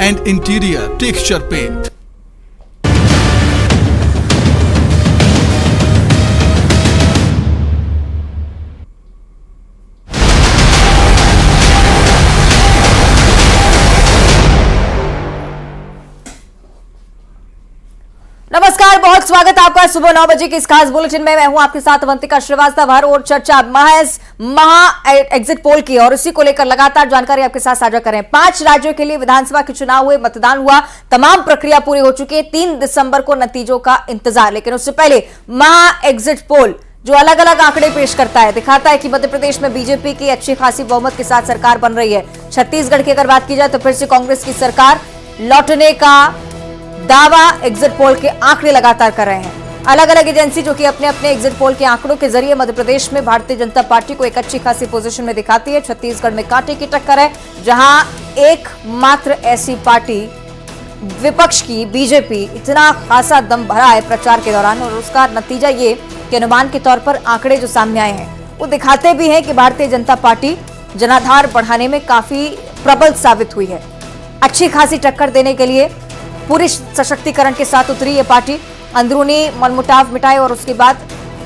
and interior texture paint. नमस्कार, बहुत स्वागत आपका सुबह 9 बजे के इस खास बुलेटिन में। मैं हूं आपके साथ अवंतिका श्रीवास्तव। हर और चर्चा महा एग्जिट पोल की और इसी को लेकर लगातार जानकारी आपके साथ साझा करें। 5 राज्यों के लिए विधानसभा के चुनाव हुए, मतदान हुआ, तमाम प्रक्रिया पूरी हो चुकी है। 3 दिसंबर को नतीजों का इंतजार, लेकिन उससे पहले महा एग्जिट पोल जो अलग अलग आंकड़े पेश करता है, दिखाता है कि मध्य प्रदेश में बीजेपी की अच्छी खासी बहुमत के साथ सरकार बन रही है। छत्तीसगढ़ की अगर बात की जाए तो फिर से कांग्रेस की सरकार लौटने का दावा एग्जिट पोल के आंकड़े लगातार कर रहे हैं। अलग अलग एजेंसी जो कि अपने अपने एग्जिट पोल के आंकड़ों के जरिए मध्य प्रदेश में भारतीय जनता पार्टी को एक अच्छी खासी पोजीशन में दिखाती है। छत्तीसगढ़ में कांटे की टक्कर है, जहां एकमात्र ऐसी पार्टी विपक्ष की बीजेपी इतना खासा दम भरा है प्रचार के दौरान, और उसका नतीजा ये कि अनुमान के तौर पर आंकड़े जो सामने आए हैं वो दिखाते भी हैं कि भारतीय जनता पार्टी जनाधार बढ़ाने में काफी प्रबल साबित हुई है। अच्छी खासी टक्कर देने के लिए पूरी सशक्तिकरण के साथ उतरी ये पार्टी, अंदरूनी मनमुटाव मिटाए और उसके बाद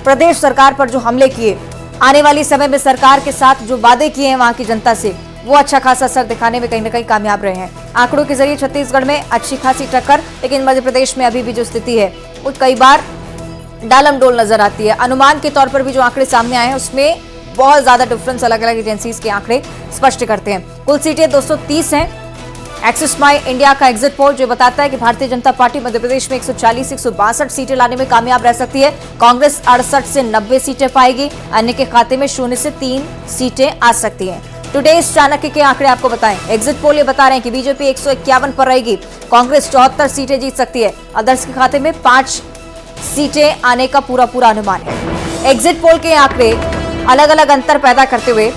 प्रदेश सरकार पर जो हमले किए, आने वाली समय में सरकार के साथ जो वादे किए हैं वहां की जनता से, वो अच्छा खासा असर दिखाने में कहीं ना कहीं कामयाब रहे हैं। आंकड़ों के जरिए छत्तीसगढ़ में अच्छी खासी टक्कर, लेकिन मध्य प्रदेश में अभी भी जो स्थिति है वो कई बार डालमडोल नजर आती है। अनुमान के तौर पर भी जो आंकड़े सामने आए हैं उसमें बहुत ज्यादा डिफरेंस अलग अलग एजेंसीज के आंकड़े स्पष्ट करते हैं। कुल सीटें 230 हैं। एक्सिस माई इंडिया का एग्जिट पोल जो बताता है कि भारतीय जनता पार्टी मध्य प्रदेश में 140-162 सीटें लाने में कामयाब रह सकती है। कांग्रेस 68 से 90 सीटें पाएगी, अन्य के खाते में 0 से 3 सीटें आ सकती हैं। टुडेज चाणक्य के आंकड़े आपको बताएं। एग्जिट पोल ये बता रहे हैं कि बीजेपी 151 पर रहेगी, कांग्रेस 74 सीटें जीत सकती है, अदर्स के खाते में 5 सीटें आने का पूरा अनुमान है। एग्जिट पोल के आंकड़े अलग अलग अंतर पैदा करते हुए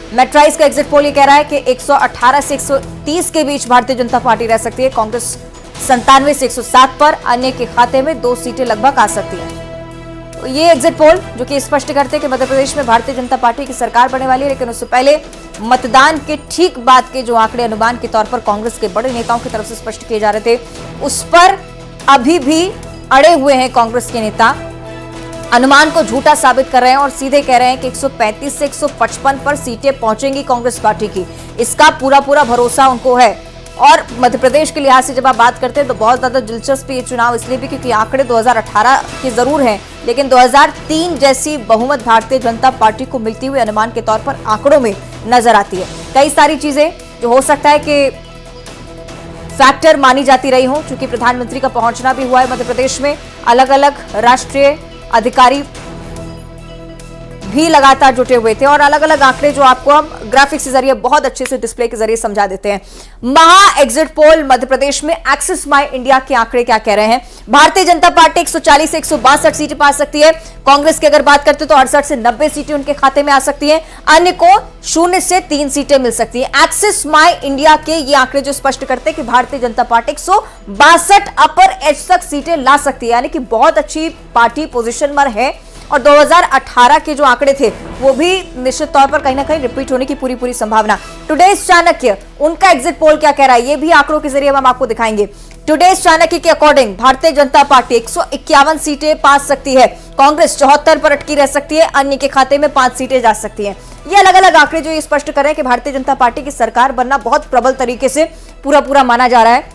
मेट्राइज का एग्जिट पोल ये कह रहा है कि 118 से 130 के बीच भारतीय जनता पार्टी रह सकती है, कांग्रेस 97 से 107 पर, अन्य के खाते में 2 सीटें लगभग आ सकती हैं। तो ये एग्जिट पोल जो कि स्पष्ट करते हैं कि मध्य प्रदेश में भारतीय जनता पार्टी की सरकार बनने वाली है, लेकिन उससे पहले मतदान के ठीक बाद के जो आंकड़े अनुमान के तौर पर कांग्रेस के बड़े नेताओं की तरफ से स्पष्ट किए जा रहे थे, उस पर अभी भी अड़े हुए हैं कांग्रेस के नेता, अनुमान को झूठा साबित कर रहे हैं और सीधे कह रहे हैं कि 135 से 155 पर सीटें पहुंचेंगी कांग्रेस पार्टी की। इसका पूरा भरोसा उनको है। और मध्य प्रदेश के लिहाज से जब आप बात करते हैं तो बहुत ज्यादा दिलचस्प ये चुनाव इसलिए भी क्योंकि आंकड़े 2018 के जरूर हैं, लेकिन 2003 जैसी बहुमत भारतीय जनता पार्टी को मिलती हुई अनुमान के तौर पर आंकड़ों में नजर आती है। कई सारी चीजें जो हो सकता है कि फैक्टर मानी जाती रही हो, चूंकि प्रधानमंत्री का पहुंचना भी हुआ है मध्य प्रदेश में, अलग अलग राष्ट्रीय अधिकारी भी लगातार जुटे हुए थे, और अलग अलग आंकड़े जो आपको हम ग्राफिक्स के जरिए बहुत अच्छे से डिस्प्ले के जरिए समझा देते हैं। महा एग्जिट पोल मध्य प्रदेश में एक्सिस माई इंडिया के आंकड़े क्या कह रहे हैं। भारतीय जनता पार्टी 140 से 162 सीटें पा सकती है, कांग्रेस की अगर बात करते तो 68 से 90 सीटें उनके खाते में आ सकती है, अन्य को 0 से 3 सीटें मिल सकती है। एक्सिस माई इंडिया के ये आंकड़े जो स्पष्ट करते हैं कि भारतीय जनता पार्टी 162 अपर एज तक सीटें ला सकती है, यानी कि बहुत अच्छी पार्टी पोजीशन में है। और 2018 के जो आंकड़े थे वो भी निश्चित तौर पर कहीं ना कहीं रिपीट होने की पूरी संभावना। टुडेज चाणक्य उनका एग्जिट पोल क्या कह रहा है, ये भी आंकड़ों के जरिए हम आपको दिखाएंगे। टुडेज चाणक्य के अकॉर्डिंग भारतीय जनता पार्टी 151 सीटें पा सकती है, कांग्रेस 74 पर अटकी रह सकती है, अन्य के खाते में 5 सीटें जा सकती हैं। ये अलग अलग आंकड़े जो ये स्पष्ट कर रहे हैं कि भारतीय जनता पार्टी की सरकार बनना बहुत प्रबल तरीके से पूरा माना जा रहा है।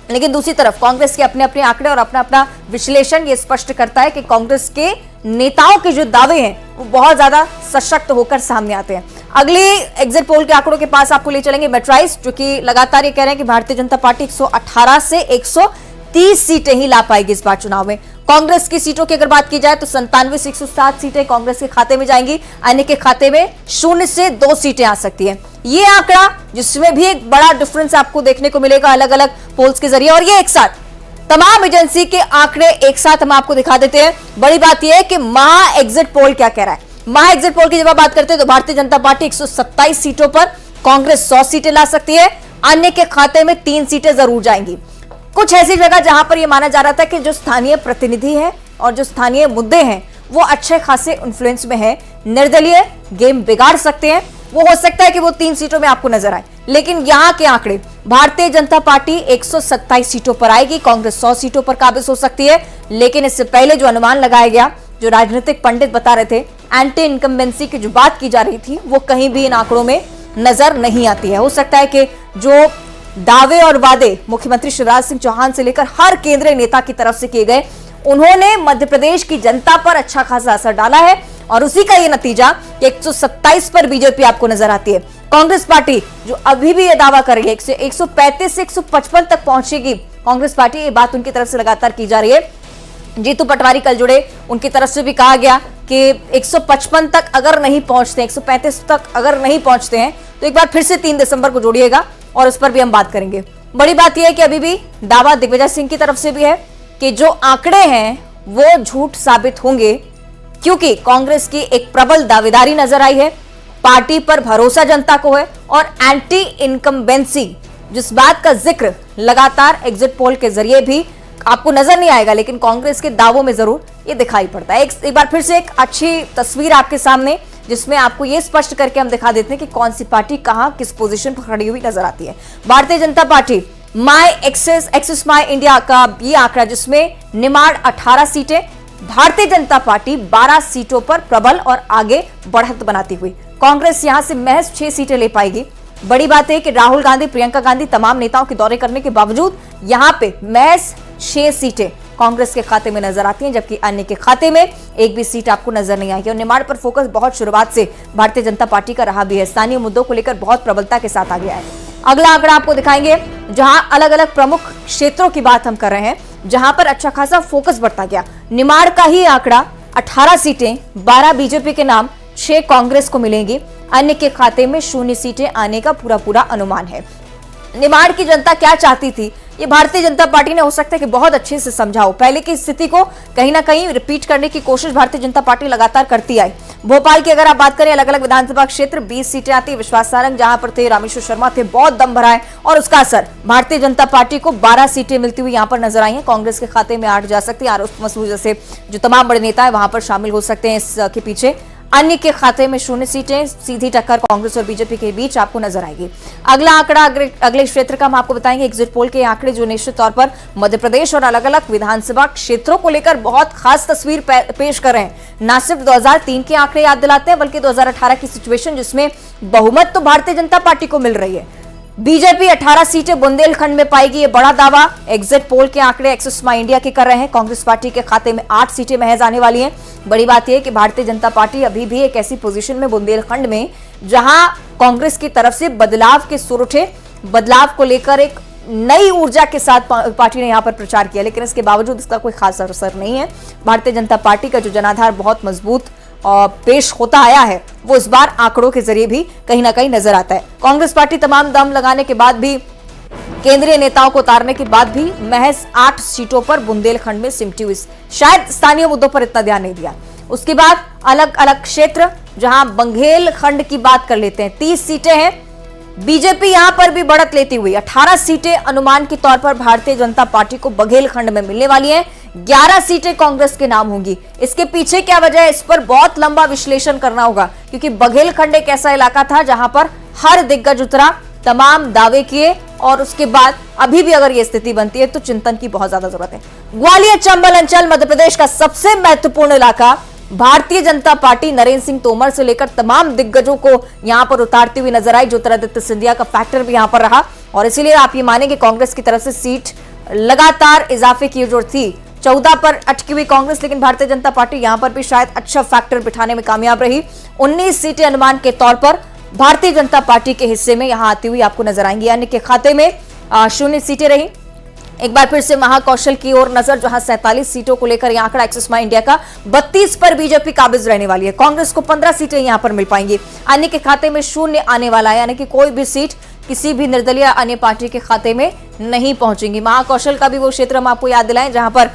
लेकिन दूसरी तरफ कांग्रेस के अपने अपने आंकड़े और अपना विश्लेषण ये स्पष्ट करता है कि कांग्रेस के नेताओं के जो दावे हैं वो बहुत ज्यादा सशक्त होकर सामने आते हैं। अगली एग्जिट पोल के आंकड़ों के पास आपको ले चलेंगे मेट्राइज, जो कि लगातार ये कह रहे हैं कि भारतीय जनता पार्टी 118 से 130 सीटें ही ला पाएगी इस बार चुनाव में। कांग्रेस की सीटों की अगर बात की जाए तो 97 से 107 सीटें कांग्रेस के खाते में जाएंगी, अन्य के खाते में 0 से 2 सीटें आ सकती हैं। ये आंकड़ा जिसमें भी एक बड़ा डिफरेंस आपको देखने को मिलेगा अलग अलग पोल्स के जरिए, और ये एक साथ तमाम एजेंसी के आंकड़े एक साथ हम आपको दिखा देते हैं। बड़ी बात यह है कि महा एग्जिट पोल क्या कह रहा है। महा एग्जिट पोल की जब आप बात करते हैं तो भारतीय जनता पार्टी 127 सीटों पर, कांग्रेस 100 सीटें ला सकती है, अन्य के खाते में 3 सीटें जरूर जाएंगी। कुछ ऐसी जगह जहां पर यह माना जा रहा था कि जो स्थानीय प्रतिनिधि है और जो स्थानीय मुद्दे हैं वो अच्छे खासे इन्फ्लुएंस में है, निर्दलीय गेम बिगाड़ सकते हैं, वो हो सकता है कि वो 3 सीटों में आपको नजर आए। लेकिन यहां के आंकड़े, भारतीय जनता पार्टी 127 सीटों पर आएगी, कांग्रेस 100 सीटों पर काबिज हो सकती है। लेकिन इससे पहले जो अनुमान लगाया गया, जो राजनीतिक पंडित बता रहे थे, एंटी इनकम्बेंसी की जो बात की जा रही थी, वो कहीं भी इन आंकड़ों में नजर नहीं आती है। हो सकता है कि जो दावे और वादे मुख्यमंत्री शिवराज सिंह चौहान से लेकर हर केंद्रीय नेता की तरफ से किए गए, उन्होंने मध्य प्रदेश की जनता पर अच्छा खासा असर डाला है और उसी का ये नतीजा कि 127 पर बीजेपी आपको नजर आती है। कांग्रेस पार्टी जो अभी भी ये दावा कर रही है 135 से 155 तक पहुंचेगी कांग्रेस पार्टी, ये बात उनकी तरफ से लगातार की जा रही है। जीतू पटवारी कल जुड़े, उनकी तरफ से भी कहा गया कि 155 तक अगर नहीं पहुंचते, 135 तक अगर नहीं पहुंचते हैं तो एक बार फिर से 3 दिसंबर को जोड़िएगा और उस पर भी हम बात करेंगे। बड़ी बात यह है कि अभी भी दावा दिग्विजय सिंह की तरफ से भी है कि जो आंकड़े हैं वो झूठ साबित होंगे, क्योंकि कांग्रेस की एक प्रबल दावेदारी नजर आई है, पार्टी पर भरोसा जनता को है और एंटी इनकम्बेंसी, जिस बात का जिक्र लगातार एग्जिट पोल के जरिए भी आपको नजर नहीं आएगा, लेकिन कांग्रेस के दावों में जरूर ये दिखाई पड़ता है। एक बार फिर से एक अच्छी तस्वीर आपके सामने, जिसमें आपको ये स्पष्ट करके हम दिखा देते हैं कि कौन सी पार्टी कहां किस पोजीशन पर खड़ी हुई नजर आती है। भारतीय जनता पार्टी माई एक्सेस माई इंडिया का ये आंकड़ा, जिसमें निमाड़ 18 सीटें, भारतीय जनता पार्टी 12 सीटों पर प्रबल और आगे बढ़त बनाती हुई, कांग्रेस यहां से महज 6 सीटें ले पाएगी। बड़ी बात है कि राहुल गांधी, प्रियंका गांधी तमाम नेताओं के दौरे करने के बावजूद यहां पे महज 6 सीटें कांग्रेस के खाते में नजर आती हैं, जबकि अन्य के खाते में एक भी सीट आपको नजर नहीं आएगी। और निमाड़ पर फोकस बहुत शुरुआत से भारतीय जनता पार्टी का रहा भी है, स्थानीय मुद्दों को लेकर बहुत प्रबलता के साथ आ गया है। अगला आंकड़ा आपको दिखाएंगे, जहां अलग अलग प्रमुख क्षेत्रों की बात हम कर रहे हैं, जहां पर अच्छा खासा फोकस बढ़ता गया। निमाड़ का ही आंकड़ा 18 सीटें, 12 बीजेपी के नाम, 6 कांग्रेस को मिलेंगी, अन्य के खाते में 0 सीटें आने का पूरा अनुमान है। निमाड़ की जनता क्या चाहती थी, ये भारतीय जनता पार्टी ने हो सकता है कि बहुत अच्छे से समझा हो। पहले की स्थिति को कहीं ना कहीं रिपीट करने की कोशिश भारतीय जनता पार्टी लगातार करती आई। भोपाल की अगर आप बात करें, अलग अलग विधानसभा क्षेत्र 20 सीटें आती, विश्वास सारंग जहां पर थे, रामेश्वर शर्मा थे, बहुत दम भरा है और उसका असर भारतीय जनता पार्टी को 12 सीटें मिलती हुई यहां पर नजर आई है। कांग्रेस के खाते में 8 जा सकती है, आरोप मसूद जैसे जो तमाम बड़े नेता है वहां पर शामिल हो सकते हैं इसके पीछे। अन्य के खाते में 0 सीटें, सीधी टक्कर कांग्रेस और बीजेपी के बीच आपको नजर आएगी। अगला आंकड़ा अगले क्षेत्र का हम आपको बताएंगे, एग्जिट पोल के आंकड़े जो निश्चित तौर पर मध्य प्रदेश और अलग अलग विधानसभा क्षेत्रों को लेकर बहुत खास तस्वीर पेश कर रहे हैं। न सिर्फ 2003 के आंकड़े याद दिलाते हैं, बल्कि 2018 की सिचुएशन, जिसमें बहुमत तो भारतीय जनता पार्टी को मिल रही है। बीजेपी 18 सीटें बुंदेलखंड में पाएगी, ये बड़ा दावा एग्जिट पोल के आंकड़े एक्सिस माई इंडिया के कर रहे हैं। कांग्रेस पार्टी के खाते में 8 सीटें महज आने वाली हैं। बड़ी बात यह है कि भारतीय जनता पार्टी अभी भी एक ऐसी पोजीशन में बुंदेलखंड में, जहां कांग्रेस की तरफ से बदलाव के सुर उठे, बदलाव को लेकर एक नई ऊर्जा के साथ पार्टी ने यहां पर प्रचार किया, लेकिन इसके बावजूद इसका कोई खास असर नहीं है। भारतीय जनता पार्टी का जो जनाधार बहुत मजबूत पेश होता आया है, वो इस बार आंकड़ों के जरिए भी कहीं ना कहीं नजर आता है। कांग्रेस पार्टी तमाम दम लगाने के बाद भी, केंद्रीय नेताओं को उतारने के बाद भी महज 8 सीटों पर बुंदेलखंड में सिमटी हुई, शायद स्थानीय मुद्दों पर इतना ध्यान नहीं दिया। उसके बाद अलग अलग क्षेत्र, जहां बघेलखंड की बात कर लेते हैं, 30 सीटें हैं, बीजेपी यहां पर भी बढ़त लेती हुई 18 सीटें अनुमान के तौर पर भारतीय जनता पार्टी को बघेलखंड में मिलने वाली हैं। 11 सीटें कांग्रेस के नाम होंगी। इसके पीछे क्या वजह है, इस पर बहुत लंबा विश्लेषण करना होगा, क्योंकि बघेलखंड एक ऐसा इलाका था जहां पर हर दिग्गज उतरा, तमाम दावे किए और उसके बाद अभी भी अगर यह स्थिति बनती है तो चिंतन की बहुत ज्यादा जरूरत है। ग्वालियर चंबल अंचल मध्य प्रदेश का सबसे महत्वपूर्ण इलाका, भारतीय जनता पार्टी नरेंद्र सिंह तोमर से लेकर तमाम दिग्गजों को यहां पर उतारती हुई नजर आई। ज्योतिरादित्य सिंधिया का फैक्टर भी यहां पर रहा और इसीलिए आप ये मानेंगे कांग्रेस की तरफ से सीट लगातार इजाफे की जो थी, 14 पर अटकी हुई कांग्रेस, लेकिन भारतीय जनता पार्टी यहां पर भी शायद अच्छा फैक्टर बिठाने में कामयाब रही। 19 सीटें अनुमान के तौर पर भारतीय जनता पार्टी के हिस्से में यहां आती हुई आपको नजर आएंगी। यानी कि खाते में 0 सीटें रही। एक बार फिर से महाकौशल की ओर नजर, जहां 47 सीटों को लेकर यह आंकड़ा एक्सिस माई इंडिया का, 32 पर बीजेपी काबिज रहने वाली है। कांग्रेस को 15 सीटें यहां पर मिल पाएंगी। अन्य के खाते में 0 आने वाला है, यानी कि कोई भी सीट किसी भी निर्दलीय अन्य पार्टी के खाते में नहीं पहुंचेंगी। महाकौशल का भी वो क्षेत्र हम आपको याद दिलाएं जहां पर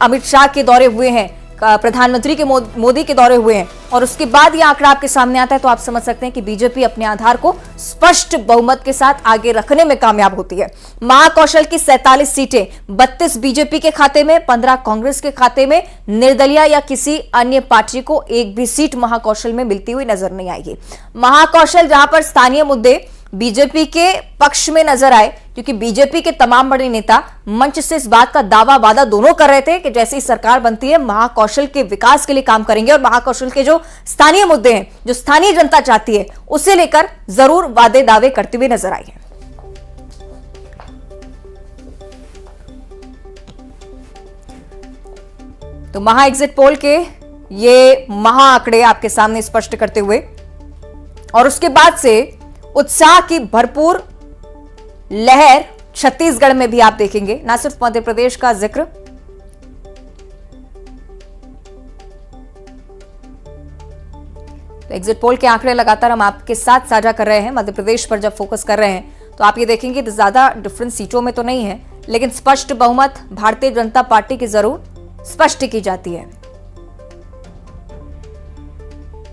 अमित शाह के दौरे हुए हैं, प्रधानमंत्री के मोदी के दौरे हुए हैं और उसके बाद यह आंकड़ा आपके सामने आता है, तो आप समझ सकते हैं कि बीजेपी अपने आधार को स्पष्ट बहुमत के साथ आगे रखने में कामयाब होती है। महाकौशल की 47 सीटें, 32 बीजेपी के खाते में, 15 कांग्रेस के खाते में। निर्दलीय या किसी अन्य पार्टी को एक भी सीट महाकौशल में मिलती हुई नजर नहीं आएगी। महाकौशल जहां पर स्थानीय मुद्दे बीजेपी के पक्ष में नजर आए, क्योंकि बीजेपी के तमाम बड़े नेता मंच से इस बात का दावा वादा दोनों कर रहे थे कि जैसे ही सरकार बनती है महाकौशल के विकास के लिए काम करेंगे और महाकौशल के जो स्थानीय मुद्दे हैं, जो स्थानीय जनता चाहती है, उसे लेकर जरूर वादे दावे करते हुए नजर आई है। तो महा एग्जिट पोल के ये महा आंकड़े आपके सामने स्पष्ट करते हुए, और उसके बाद से उत्साह की भरपूर लहर छत्तीसगढ़ में भी आप देखेंगे, ना सिर्फ मध्य प्रदेश का जिक्र। तो एग्जिट पोल के आंकड़े लगातार हम आपके साथ साझा कर रहे हैं। मध्य प्रदेश पर जब फोकस कर रहे हैं तो आप ये देखेंगे ज्यादा डिफरेंट सीटों में तो नहीं है, लेकिन स्पष्ट बहुमत भारतीय जनता पार्टी की जरूर स्पष्ट की जाती है।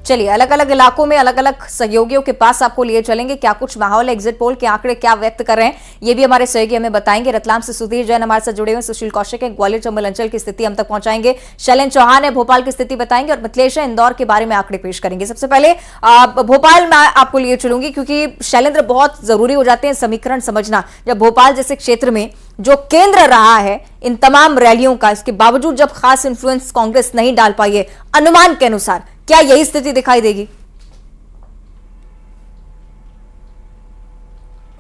चलिए, अलग अलग इलाकों में अलग अलग सहयोगियों के पास आपको लिए चलेंगे, क्या कुछ माहौल है, एग्जिट पोल के आंकड़े क्या व्यक्त कर रहे हैं, ये भी हमारे सहयोगी हमें बताएंगे। रतलाम से सुधीर जैन हमारे साथ जुड़े हुए, सुशील कौशिक है, ग्वालियर चंबल अंचल की स्थिति हम तक पहुंचाएंगे, शैलेंद्र चौहान है, भोपाल की स्थिति बताएंगे, और मिथिलेश है, इंदौर के बारे में आंकड़े पेश करेंगे। सबसे पहले भोपाल में आपको लिए चलूंगी, क्योंकि शैलेंद्र बहुत जरूरी हो जाते हैं समीकरण समझना, जब भोपाल जैसे क्षेत्र में जो केंद्र रहा है इन तमाम रैलियों का, इसके बावजूद जब खास इंफ्लुएंस कांग्रेस नहीं डाल पाई है, अनुमान के अनुसार क्या यही स्थिति दिखाई देगी?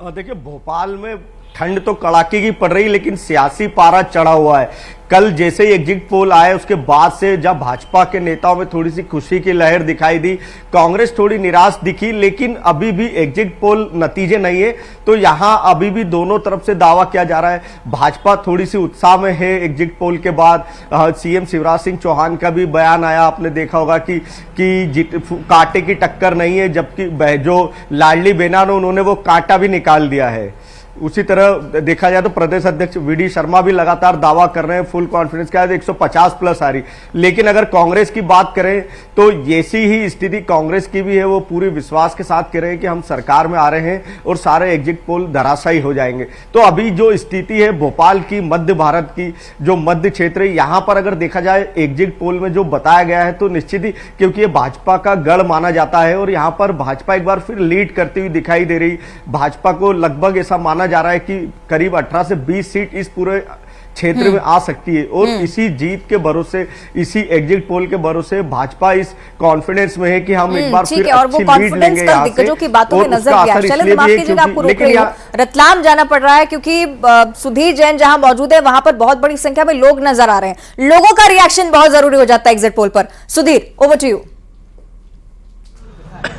देखिए, भोपाल में ठंड तो कड़ाके की पड़ रही, लेकिन सियासी पारा चढ़ा हुआ है। कल जैसे ही एग्जिट पोल आए उसके बाद से जब भाजपा के नेताओं में थोड़ी सी खुशी की लहर दिखाई दी, कांग्रेस थोड़ी निराश दिखी, लेकिन अभी भी एग्जिट पोल नतीजे नहीं है। तो यहां अभी भी दोनों तरफ से दावा किया जा रहा है। भाजपा थोड़ी सी उत्साह में है एग्जिट पोल के बाद। सीएम शिवराज सिंह चौहान का भी बयान आया, आपने देखा होगा कि कांटे की टक्कर नहीं है, जबकि जो लाडली बेना ने उन्होंने वो कांटा भी निकाल दिया है। उसी तरह देखा जाए तो प्रदेश अध्यक्ष वीडी शर्मा भी लगातार दावा कर रहे हैं, फुल कॉन्फिडेंस का 150 प्लस आ रही। लेकिन अगर कांग्रेस की बात करें तो ऐसी ही स्थिति कांग्रेस की भी है, वो पूरे विश्वास के साथ कह रहे हैं कि हम सरकार में आ रहे हैं और सारे एग्जिट पोल धराशायी हो जाएंगे। तो अभी जो स्थिति है भोपाल की, मध्य भारत की जो मध्य क्षेत्र है, यहां पर अगर देखा जाए एग्जिट पोल में जो बताया गया है, तो निश्चित ही क्योंकि ये भाजपा का गढ़ माना जाता है और यहां पर भाजपा एक बार फिर लीड करती हुई दिखाई दे रही। भाजपा को लगभग ऐसा माना जा रहा है कि करीब 18 से 20 सीट इस पूरे क्षेत्र में आ सकती है, और इसी जीत के भरोसे, इसी एग्जिट पोल के भरोसे भाजपा इस कॉन्फिडेंस में है कि हम एक बार फिर अच्छी लीड लेंगे यहाँ से। दिग्गजों की बातों में नजर गया। चलिए, माफ कीजिएगा, आपको रोक रही हूं, रतलाम जाना पड़ रहा है क्योंकि सुधीर जैन जहां मौजूद है वहां पर बहुत बड़ी संख्या में लोग नजर आ रहे हैं। लोगों का रिएक्शन बहुत जरूरी हो जाता है एग्जिट पोल पर। Sudhir, over to you.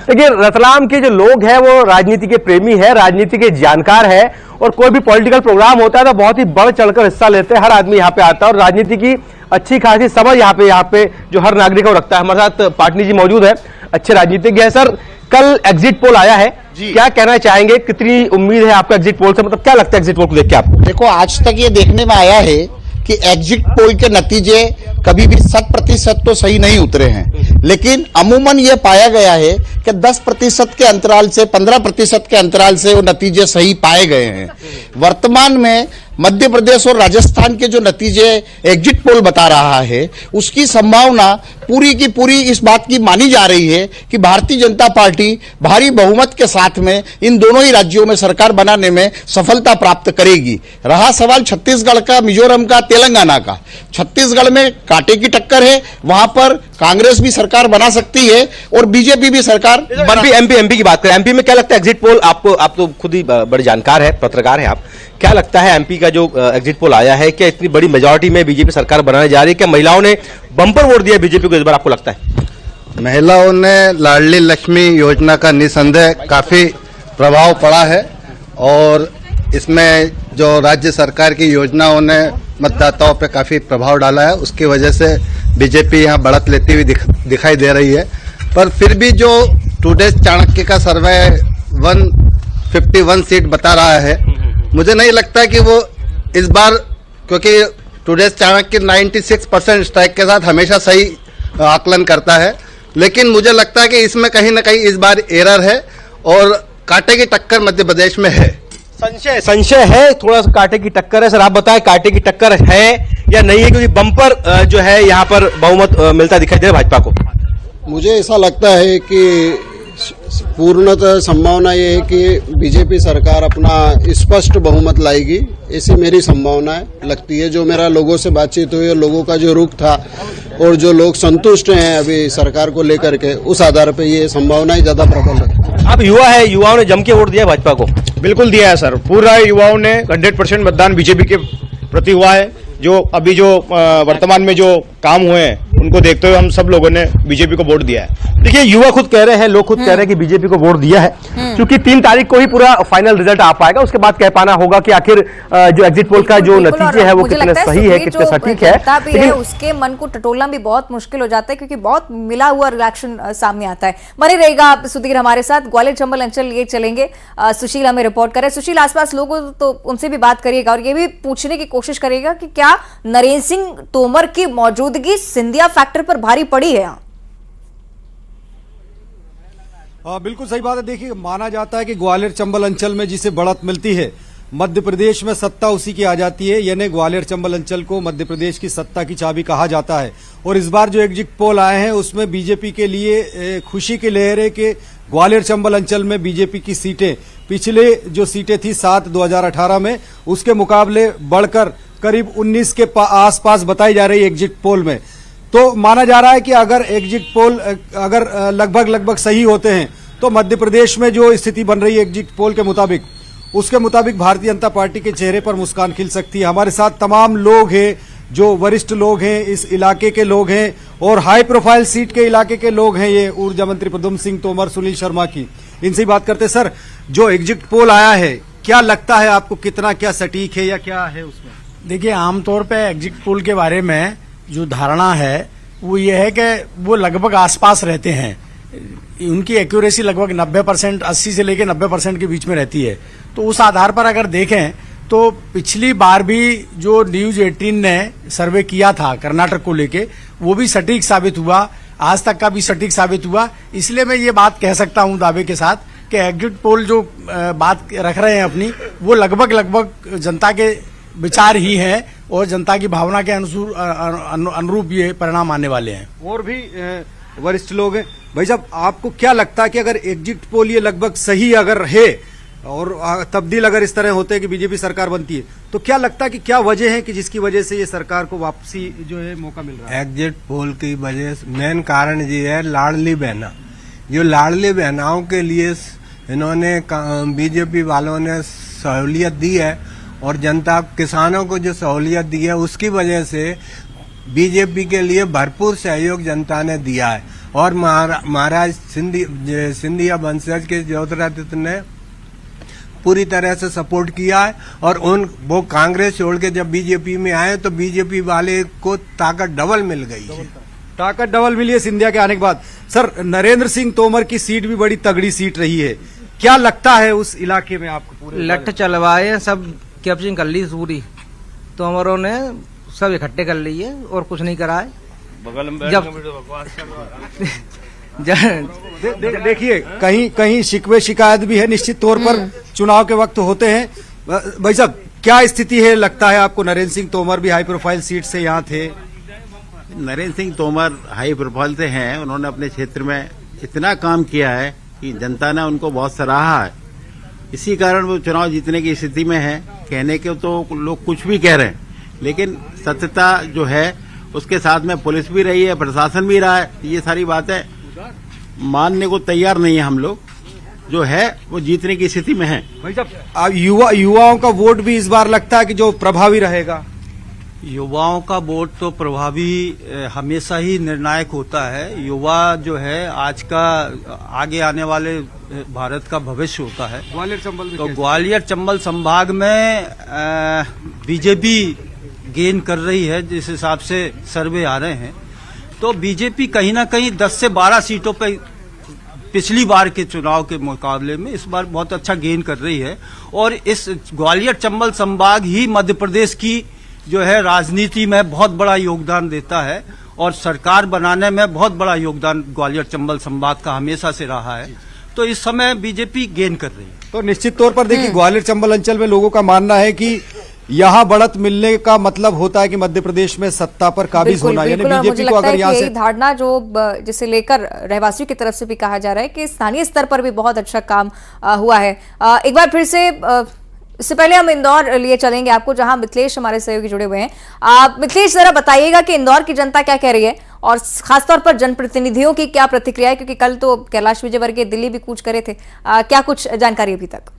देखिए, रतलाम के जो लोग हैं वो राजनीति के प्रेमी है, राजनीति के जानकार है, और कोई भी पॉलिटिकल प्रोग्राम होता है तो बहुत ही बढ़ चढ़कर हिस्सा लेते हैं। हर आदमी यहाँ पे आता है और राजनीति की अच्छी खासी समझ यहाँ पे जो हर नागरिक को रखता है। हमारे साथ पाटनी जी मौजूद है, अच्छे राजनीतिज्ञ है। सर, कल एग्जिट पोल आया है, क्या कहना चाहेंगे, कितनी उम्मीद है आपको एग्जिट पोल से, मतलब क्या लगता है एग्जिट पोल को देख के आपको? देखो, आज तक ये देखने में आया है कि एग्जिट पोल के नतीजे कभी भी 100% तो सही नहीं उतरे हैं, लेकिन अमूमन ये पाया गया है कि 10% के अंतराल से 15% के अंतराल से वो नतीजे सही पाए गए हैं। वर्तमान में मध्य प्रदेश और राजस्थान के जो नतीजे एग्जिट पोल बता रहा है, उसकी संभावना पूरी की पूरी इस बात की मानी जा रही है कि भारतीय जनता पार्टी भारी बहुमत के साथ में इन दोनों ही राज्यों में सरकार बनाने में सफलता प्राप्त करेगी। रहा सवाल छत्तीसगढ़ का, मिजोरम का, तेलंगाना का, छत्तीसगढ़ में कांटे की टक्कर है, वहां पर कांग्रेस भी सरकार बना सकती है और बीजेपी भी सरकार एमपी की बात करें, एमपी में क्या लगता है एग्जिट पोल आपको? आप तो खुद ही बड़े जानकार है, पत्रकार है आप, क्या लगता है एमपी का जो एग्जिट पोल आया है, क्या इतनी बड़ी मेजॉरिटी में बीजेपी सरकार बनाने जा रही है? क्या महिलाओं ने बम्पर वोट दिया बीजेपी को इस बार, आपको लगता है? महिलाओं ने लाडली लक्ष्मी योजना का निसंदेह काफी प्रभाव पड़ा है, और इसमें जो राज्य सरकार की योजनाओं ने मतदाताओं पे काफी प्रभाव डाला है, उसकी वजह से बीजेपी यहाँ बढ़त लेती हुई दिखाई दे रही है। पर फिर भी जो टुडे चाणक्य का सर्वे 151 सीट बता रहा है, मुझे नहीं लगता कि वो इस बार, क्योंकि टुडे चाणक्य 96% स्ट्राइक के साथ हमेशा सही आकलन करता है, लेकिन मुझे लगता है कि इसमें कहीं ना कहीं इस बार एरर है और कांटे की टक्कर मध्य प्रदेश में है। संशय है, थोड़ा सा कांटे की टक्कर है। सर, आप बताएं कांटे की टक्कर है या नहीं है, क्योंकि बम्पर जो है यहाँ पर बहुमत मिलता दिखाई दे रहा है भाजपा को। मुझे ऐसा लगता है कि पूर्णतः संभावना ये है कि बीजेपी सरकार अपना स्पष्ट बहुमत लाएगी, ऐसी मेरी संभावना है लगती है। जो मेरा लोगों से बातचीत हुई और लोगों का जो रुख था और जो लोग संतुष्ट हैं अभी सरकार को लेकर के, उस आधार पे ये संभावनाएं ज्यादा प्रबल है। आप युवा है, युवाओं ने जम के वोट दिया भाजपा को। बिल्कुल दिया है सर, पूरा युवाओं ने 100% मतदान बीजेपी के प्रति हुआ है। जो अभी जो वर्तमान में जो काम हुए हैं उनको देखते हुए हम सब लोगों ने बीजेपी को वोट दिया है। देखिए युवा खुद कह रहे हैं, लोग खुद कह रहे हैं कि बीजेपी को वोट दिया है, क्योंकि 3 तारीख को ही पूरा फाइनल रिजल्ट आ पाएगा। उसके बाद कह पाना होगा कि आखिर जो एग्जिट पोल का जो नतीजे है वो कितने सही है, कितने सटीक है। लेकिन उसके मन को टटोलना भी बहुत मुश्किल हो जाता है, क्योंकि बहुत मिला हुआ रिएक्शन सामने आता है। बने रहेगा आप सुधीर हमारे साथ। ग्वालियर चंबल अंचल ये चलेंगे, सुशील हमें रिपोर्ट करे। सुशील, आसपास लोगों तो उनसे भी बात करिएगा और ये भी पूछने की कोशिश करिएगा कि क्या नरेंद्र सिंह तोमर की मौजूदगी सिंधिया फैक्टर पर भारी पड़ी है? बिल्कुल सही बात है। देखिए, माना जाता है कि ग्वालियर चंबल अंचल में जिसे बढ़त मिलती है, मध्य प्रदेश में सत्ता उसी की आ जाती है। यानी ग्वालियर चंबल अंचल को मध्य प्रदेश की सत्ता की चाबी कहा जाता है। और इस बार जो एग्जिट पोल आए हैं उसमें बीजेपी के लिए खुशी की लहर है कि ग्वालियर चंबल अंचल में बीजेपी की सीटें पिछले जो सीटें थी 7 2018 में, उसके मुकाबले बढ़कर करीब 19 के आसपास बताई जा रही है एग्जिट पोल में। तो माना जा रहा है कि अगर एग्जिट पोल अगर लगभग सही होते हैं तो मध्य प्रदेश में जो स्थिति बन रही है एग्जिट पोल के मुताबिक, उसके मुताबिक भारतीय जनता पार्टी के चेहरे पर मुस्कान खिल सकती है। हमारे साथ तमाम लोग हैं, जो वरिष्ठ लोग हैं, इस इलाके के लोग हैं और हाई प्रोफाइल सीट के इलाके के लोग हैं। ये ऊर्जा मंत्री प्रद्युम्न सिंह तोमर, सुनील शर्मा की, इनसे बात करते। सर, जो एग्जिट पोल आया है, क्या लगता है आपको, कितना क्या सटीक है या क्या है उसमें? देखिए, आमतौर पे एग्जिट पोल के बारे में जो धारणा है वो ये है कि वो लगभग आसपास रहते हैं, उनकी एक्यूरेसी लगभग 90%, 80 से लेकर 90% के बीच में रहती है। तो उस आधार पर अगर देखें तो पिछली बार भी जो न्यूज 18 ने सर्वे किया था कर्नाटक को लेके, वो भी सटीक साबित हुआ, आज तक का भी सटीक साबित हुआ। इसलिए मैं ये बात कह सकता हूं दावे के साथ कि एग्जिट पोल जो बात रख रहे हैं अपनी, वो लगभग जनता के विचार ही है और जनता की भावना के अनुरूप ये परिणाम आने वाले हैं। और भी वरिष्ठ लोग हैं। भाई साहब, आपको क्या लगता है कि अगर एग्जिट पोल ये लगभग सही अगर है और तब्दील अगर इस तरह होते हैं कि बीजेपी सरकार बनती है, तो क्या लगता है कि क्या वजह है कि जिसकी वजह से ये सरकार को वापसी जो है मौका मिल रहा है? एग्जिट पोल की वजह मेन कारण ये है लाडली बहना। जो लाडली बहनाओं के लिए इन्होंने बीजेपी वालों ने सहूलियत दी है और जनता किसानों को जो सहूलियत दी है, उसकी वजह से बीजेपी के लिए भरपूर सहयोग जनता ने दिया है। और महाराज सिंधिया वंशज के ज्योतिरादित्य ने पूरी तरह से सपोर्ट किया है और वो कांग्रेस छोड़ के जब बीजेपी में आए तो बीजेपी वाले को ताकत डबल मिल गई है। ताकत डबल मिली है सिंधिया के आने के बाद। सर, नरेंद्र सिंह तोमर की सीट भी बड़ी तगड़ी सीट रही है, क्या लगता है उस इलाके में आपको? पूरे लठ चलवाए, सब कैप्चरिंग कर ली पूरी, तोमरों ने सब इकट्ठे कर लिए और कुछ नहीं कराए। बगल में देखिए, कहीं शिकवे शिकायत भी है, निश्चित तौर पर चुनाव के वक्त होते हैं। भाई साहब, क्या स्थिति है, लगता है आपको? नरेंद्र सिंह तोमर भी हाई प्रोफाइल सीट से यहाँ थे। नरेंद्र सिंह तोमर हाई प्रोफाइल से हैं, उन्होंने अपने क्षेत्र में इतना काम किया है कि जनता ने उनको बहुत सराहा है। इसी कारण वो चुनाव जीतने की स्थिति में है। कहने के तो लोग कुछ भी कह रहे हैं, लेकिन सत्यता जो है उसके साथ में पुलिस भी रही है, प्रशासन भी रहा है। ये सारी बातें मानने को तैयार नहीं है। हम लोग जो है वो जीतने की स्थिति में है। भाई साहब, युवाओं का वोट भी इस बार लगता है कि जो प्रभावी रहेगा। युवाओं का वोट तो प्रभावी हमेशा ही निर्णायक होता है। युवा जो है आज का आगे आने वाले भारत का भविष्य होता है। ग्वालियर चंबल तो ग्वालियर चंबल संभाग में बीजेपी गेन कर रही है, जिस हिसाब से सर्वे आ रहे हैं। तो बीजेपी कहीं ना कहीं 10 से 12 सीटों पे पिछली बार के चुनाव के मुकाबले में इस बार बहुत अच्छा गेन कर रही है। और इस ग्वालियर चंबल संभाग ही मध्य प्रदेश की जो है राजनीति में बहुत बड़ा योगदान देता है और सरकार बनाने में बहुत बड़ा योगदान ग्वालियर चंबल संभाग का हमेशा से रहा है। तो इस समय बीजेपी गेन कर रही है। तो निश्चित तौर पर देखिए, ग्वालियर चंबल अंचल में लोगों का मानना है कि यहाँ बढ़त मिलने का मतलब होता है कि मध्य प्रदेश में सत्ता पर काबिज होना, यानी बिल्कुल, और मुझे बीजेपी को लगता है अगर यहाँ कि से यही धारणा जो जिसे लेकर रहवासियों की तरफ से भी कहा जा रहा है कि स्थानीय स्तर पर भी बहुत अच्छा काम हुआ है। एक बार फिर से इससे पहले हम इंदौर लिए चलेंगे आपको, जहां मिथिलेश हमारे सहयोगी जुड़े हुए हैं। आप मिथिलेश जरा बताइएगा कि इंदौर की जनता क्या कह रही है और खासतौर पर जनप्रतिनिधियों की क्या प्रतिक्रिया है, क्योंकि कल तो कैलाश विजयवर्गीय दिल्ली भी कूच करे थे। क्या कुछ जानकारी अभी तक?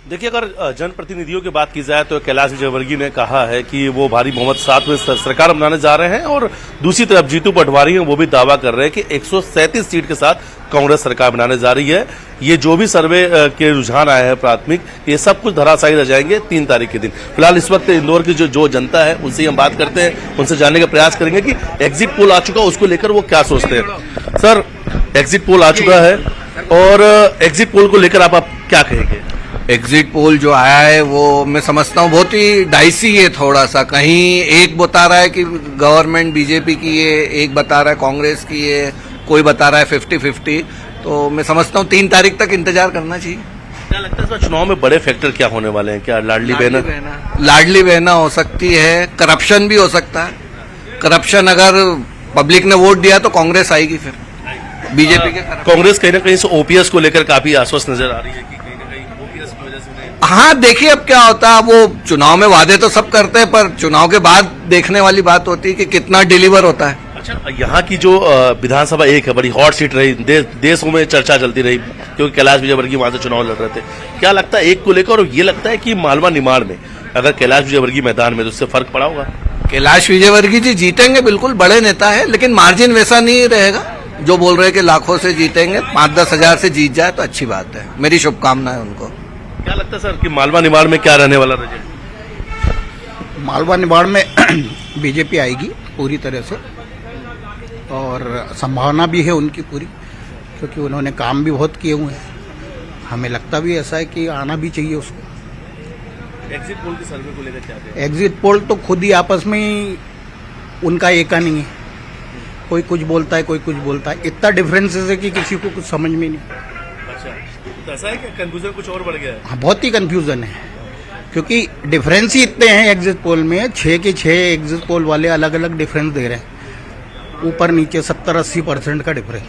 देखिए, अगर जनप्रतिनिधियों की बात की जाए तो कैलाश विजयवर्गीय ने कहा है कि वो भारी बहुमत साथ में सरकार बनाने जा रहे हैं, और दूसरी तरफ जीतू पटवारी हैं, वो भी दावा कर रहे हैं कि 137 सीट के साथ कांग्रेस सरकार बनाने जा रही है। ये जो भी सर्वे के रुझान आए हैं प्राथमिक, ये सब कुछ धराशायी रह जाएंगे 3 तारीख के दिन। फिलहाल इस वक्त इंदौर की जो जनता है उनसे हम बात करते हैं, उनसे जानने का प्रयास करेंगे कि एग्जिट पोल आ चुका उसको लेकर वो क्या सोचते हैं। सर, एग्जिट पोल आ चुका है और एग्जिट पोल को लेकर आप क्या कहेंगे? एग्जिट पोल जो आया है वो मैं समझता हूँ बहुत ही डाइसी है थोड़ा सा। कहीं एक बता रहा है कि गवर्नमेंट बीजेपी की है, एक बता रहा है कांग्रेस की है, कोई बता रहा है 50-50। तो मैं समझता हूँ 3 तारीख तक इंतजार करना चाहिए। क्या लगता है सर, चुनाव में बड़े फैक्टर क्या होने वाले हैं? क्या लाडली बहना हो सकती है, करप्शन भी हो सकता है। करप्शन अगर पब्लिक ने वोट दिया तो कांग्रेस आएगी, फिर बीजेपी के कांग्रेस कहीं ना कहीं से ओपीएस को लेकर काफी आश्वस्त नजर आ रही है कि कहीं ना कहीं ओपीएस की वजह से। हाँ, देखिए अब क्या होता है। वो चुनाव में वादे तो सब करते हैं, पर चुनाव के बाद देखने वाली बात होती है कि कितना डिलीवर होता है। अच्छा, यहाँ की जो विधानसभा 1 है, बड़ी हॉट सीट रही, देशों में चर्चा चलती रही, क्योंकि कैलाश विजयवर्गीय वहां से चुनाव लड़ रहे थे। क्या लगता है 1 को लेकर, और ये लगता है कि मालवा निमाड़ में अगर कैलाश विजयवर्गीय मैदान में तो उससे फर्क पड़ा होगा? कैलाश विजयवर्गीय जी जीतेंगे, बिल्कुल बड़े नेता है, लेकिन मार्जिन वैसा नहीं रहेगा जो बोल रहे हैं कि लाखों से जीतेंगे। 5-10 हजार से जीत जाए तो अच्छी बात है। मेरी शुभकामनाएं उनको। क्या लगता है सर कि मालवा निमाड़ में क्या रहने वाला रिजल्ट? मालवा निमाड़ में बीजेपी आएगी पूरी तरह से, और संभावना भी है उनकी पूरी, क्योंकि उन्होंने काम भी बहुत किए हुए हैं। हमें लगता भी ऐसा है कि आना भी चाहिए उसको। एग्जिट पोल के सर्वे को लेकर क्या कहें? एग्जिट पोल तो खुद ही आपस में ही उनका एका नहीं है, कोई कुछ बोलता है, कोई कुछ बोलता है। इतना डिफरेंसेस है कि किसी को कुछ समझ में नहीं। अच्छा, तो ऐसा है कि कंफ्यूजन कुछ और बढ़ गया है? हाँ, बहुत ही कंफ्यूजन है, क्योंकि डिफरेंस ही इतने हैं एग्जिट पोल में। 6 के 6 एग्जिट पोल वाले अलग अलग डिफरेंस दे रहे हैं, ऊपर नीचे 70-80% का डिफरेंस।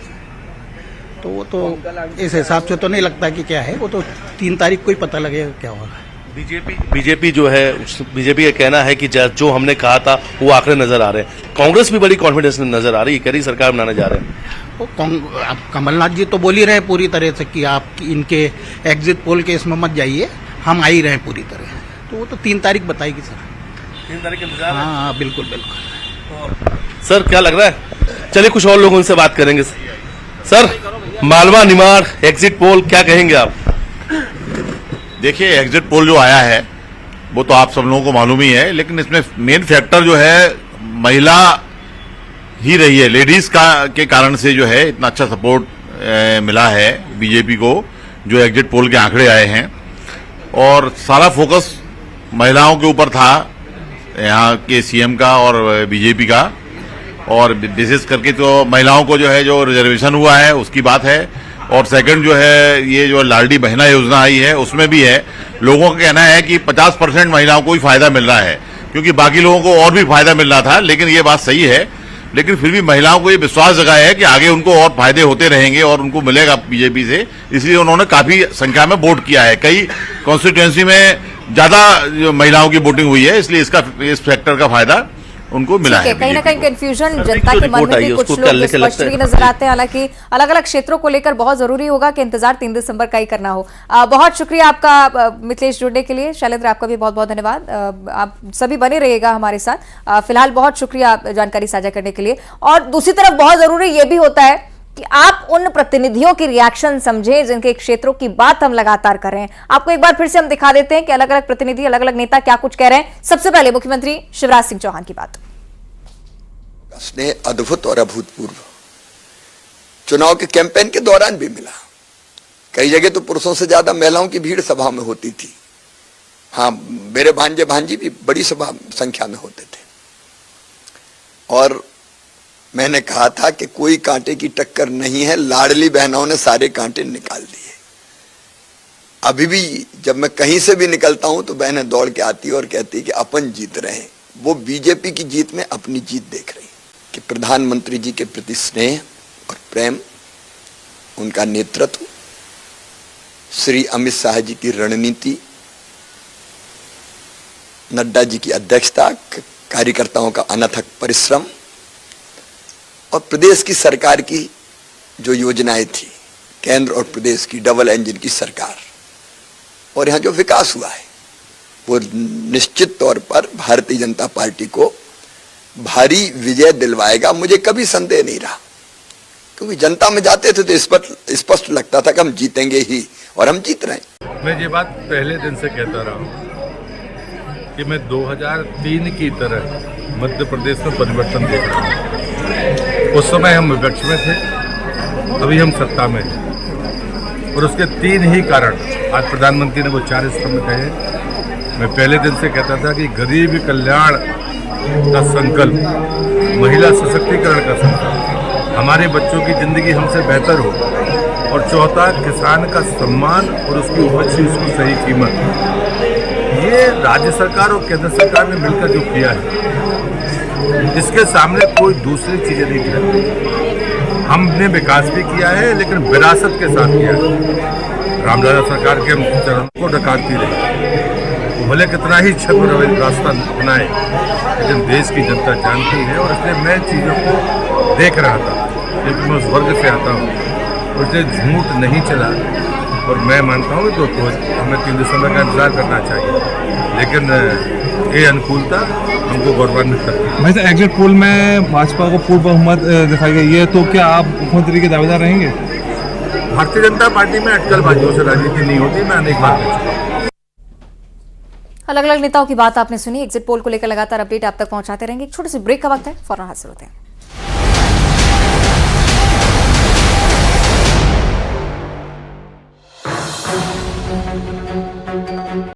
तो वो तो इस हिसाब से तो नहीं लगता कि क्या है, वो तो 3 तारीख को ही पता लगेगा क्या होगा। बीजेपी जो है, बीजेपी का कहना है कि जो हमने कहा था वो आंकड़े नजर आ रहे हैं। कांग्रेस भी बड़ी कॉन्फिडेंस में नजर आ रही है, कह रही सरकार बनाने जा रहे हैं। आप कमलनाथ जी तो बोल ही रहे हैं पूरी तरह से कि आप इनके एग्जिट पोल के इसमें मत जाइए, हम आ ही रहे हैं पूरी तरह। तो वो तो 3 तारीख बताएगी सर। 3 तारीख इंतजार? हाँ, बिल्कुल बिल्कुल। सर, क्या लग रहा है? चलिए कुछ और लोगों से बात करेंगे। Sir, Malwa Nimar exit poll क्या कहेंगे आप? देखिए, एग्जिट पोल जो आया है वो तो आप सब लोगों को मालूम ही है, लेकिन इसमें मेन फैक्टर जो है महिला ही रही है। लेडीज के कारण से जो है इतना अच्छा सपोर्ट मिला है बीजेपी को, जो एग्जिट पोल के आंकड़े आए हैं। और सारा फोकस महिलाओं के ऊपर था, यहाँ के सीएम का और बीजेपी का, और विशेष करके तो महिलाओं को जो है जो रिजर्वेशन हुआ है उसकी बात है। और सेकंड जो है ये जो लाडली बहना योजना आई है उसमें भी है। लोगों का कहना है कि 50% महिलाओं को ही फायदा मिल रहा है, क्योंकि बाकी लोगों को और भी फायदा मिल रहा था, लेकिन ये बात सही है। लेकिन फिर भी महिलाओं को ये विश्वास जगाया है कि आगे उनको और फायदे होते रहेंगे और उनको मिलेगा बीजेपी से, इसलिए उन्होंने काफी संख्या में वोट किया है। कई कॉन्स्टिट्यूएंसी में ज्यादा महिलाओं की वोटिंग हुई है, इसलिए इस फैक्टर का फायदा उनको मिला है। कहीं ना कहीं कंफ्यूजन जनता के मन में भी कुछ लोग स्पष्ट भी नजर आते हैं। हालांकि अलग अलग क्षेत्रों को लेकर बहुत जरूरी होगा कि इंतजार 3 दिसंबर का ही करना हो। बहुत शुक्रिया आपका मिथिलेश, जुड़ने के लिए। शैलेंद्र, आपका भी बहुत बहुत धन्यवाद। आप सभी बने रहिएगा हमारे साथ। फिलहाल बहुत शुक्रिया जानकारी साझा करने के लिए। और दूसरी तरफ बहुत जरूरी ये भी होता है कि आप उन प्रतिनिधियों की रिएक्शन समझें जिनके क्षेत्रों की बात हम लगातार कर रहे हैं। आपको एक बार फिर से हम दिखा देते हैं कि अलग अलग प्रतिनिधि, अलग अलग नेता क्या कुछ कह रहे हैं। सबसे पहले मुख्यमंत्री शिवराज सिंह चौहान की बात। स्नेह अद्भुत और अभूतपूर्व चुनाव के कैंपेन के दौरान भी मिला। कई जगह तो पुरुषों से ज्यादा महिलाओं की भीड़ सभा में होती थी। हाँ, मेरे भांजे भांजी भी बड़ी सभा संख्या में होते थे। और मैंने कहा था कि कोई कांटे की टक्कर नहीं है, लाडली बहनों ने सारे कांटे निकाल दिए। अभी भी जब मैं कहीं से भी निकलता हूं तो बहनें दौड़ के आती है और कहती है कि अपन जीत रहे हैं। वो बीजेपी की जीत में अपनी जीत देख रही कि प्रधानमंत्री जी के प्रति स्नेह और प्रेम, उनका नेतृत्व, श्री अमित शाह जी की रणनीति, नड्डा जी की अध्यक्षता, कार्यकर्ताओं का अनथक परिश्रम और प्रदेश की सरकार की जो योजनाएं थी, केंद्र और प्रदेश की डबल इंजन की सरकार, और यहां जो विकास हुआ है वो निश्चित तौर पर भारतीय जनता पार्टी को भारी विजय दिलवाएगा। मुझे कभी संदेह नहीं रहा, क्योंकि जनता में जाते थे तो स्पष्ट लगता था कि हम जीतेंगे ही, और हम जीत रहे हैं। मैं ये बात पहले दिन से कहता रहा हूं कि मैं 2003 की तरह मध्य प्रदेश में परिवर्तन देख रहा हूं। उस समय हम विपक्ष में थे, अभी हम सत्ता में हैं, और उसके 3 ही कारण आज प्रधानमंत्री ने वो 4 स्तंभ कहे। मैं पहले दिन से कहता था कि गरीब कल्याण का संकल्प, महिला सशक्तिकरण का संकल्प, हमारे बच्चों की जिंदगी हमसे बेहतर हो, और चौथा किसान का सम्मान और उसकी उपज की उसको सही कीमत। ये राज्य सरकार और केंद्र सरकार ने मिलकर जो किया है, इसके सामने कोई दूसरी चीजें नहीं है। हमने विकास भी किया है, लेकिन विरासत के साथ किया है। रामलाला सरकार के चरण को डकारती रही, भले कितना ही छद्म रास्ता अपनाए, लेकिन देश की जनता जानती है। और इसलिए मैं चीज़ों को देख रहा था, क्योंकि मैं उस वर्ग से आता हूँ, और इसलिए झूठ नहीं चला। और मैं मानता हूँ तो हमें 3 दिसंबर का इंतजार करना चाहिए, लेकिन ये अनुकूलता हमको गौरवान्वित करती है। वैसे एग्जिट पोल में भाजपा को पूर्ण बहुमत दिखाई गई है, तो क्या आप मुख्यमंत्री के दावेदार रहेंगे? भारतीय जनता पार्टी में अटकलबाजियों से राजनीति नहीं होती, मैं अनेक बार कह चुका हूं। अलग अलग नेताओं की बात आपने सुनी। एग्जिट पोल को लेकर लगातार अपडेट आप तक पहुंचाते रहेंगे। एक छोटे से ब्रेक का वक्त है, फौरन हाजिर होते हैं।